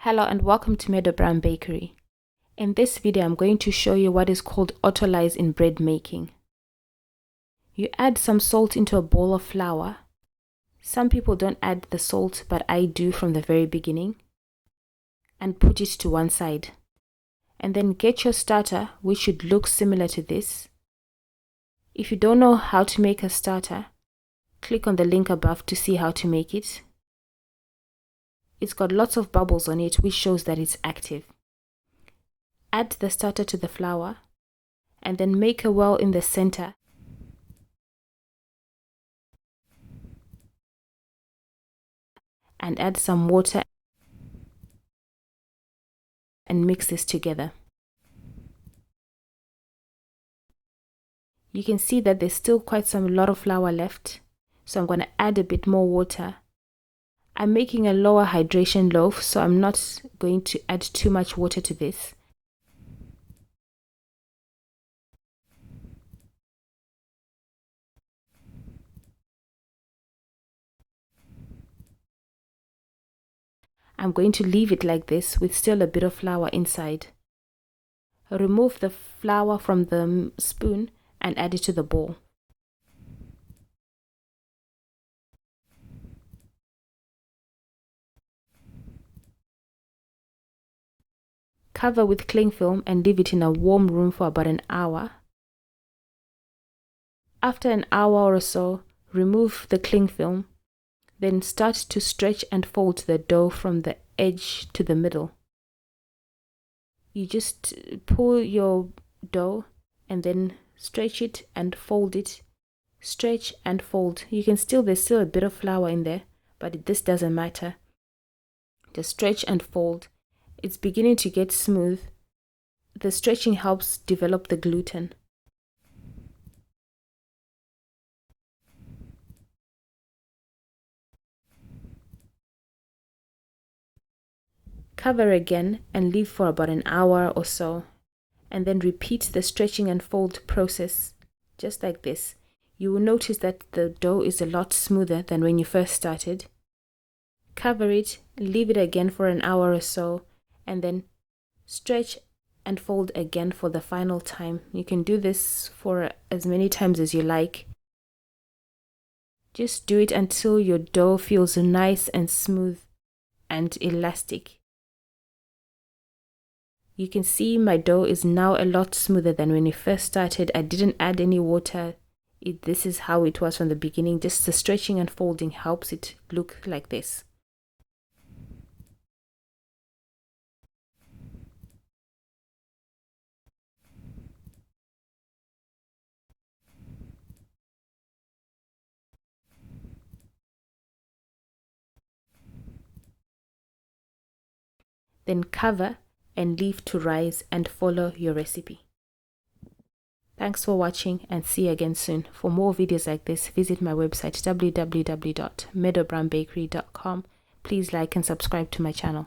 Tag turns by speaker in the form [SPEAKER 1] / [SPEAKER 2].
[SPEAKER 1] Hello and welcome to Meadow Bakery. In this video, I'm going to show you what is called Autolyse in bread making. You add some salt into a bowl of flour. Some people don't add the salt, but I do from the very beginning. And put it to one side. And then get your starter, which should look similar to this. If you don't know how to make a starter, click on the link above to see how to make it. It's got lots of bubbles on it, which shows that it's active. Add the starter to the flour and then make a well in the center. And add some water and mix this together. You can see that there's still quite a lot of flour left, so I'm going to add a bit more water. I'm making a lower hydration loaf, so I'm not going to add too much water to this. I'm going to leave it like this with still a bit of flour inside. Remove the flour from the spoon and add it to the bowl. Cover with cling film and leave it in a warm room for about an hour. After an hour or so, remove the cling film. Then start to stretch and fold the dough from the edge to the middle. You just pull your dough and then stretch it and fold it. Stretch and fold. There's still a bit of flour in there, but this doesn't matter. Just stretch and fold. It's beginning to get smooth. The stretching helps develop the gluten. Cover again and leave for about an hour or so, and then repeat the stretching and fold process just like this. You will notice that the dough is a lot smoother than when you first started. Cover it, leave it again for an hour or so, and then stretch and fold again for the final time. You can do this for as many times as you like. Just do it until your dough feels nice and smooth and elastic. You can see my dough is now a lot smoother than when it first started. I didn't add any water. This is how it was from the beginning. Just the stretching and folding helps it look like this. Then cover and leave to rise and follow your recipe. Thanks for watching and see you again soon. For more videos like this, visit my website www.meadowbakery.com. Please like and subscribe to my channel.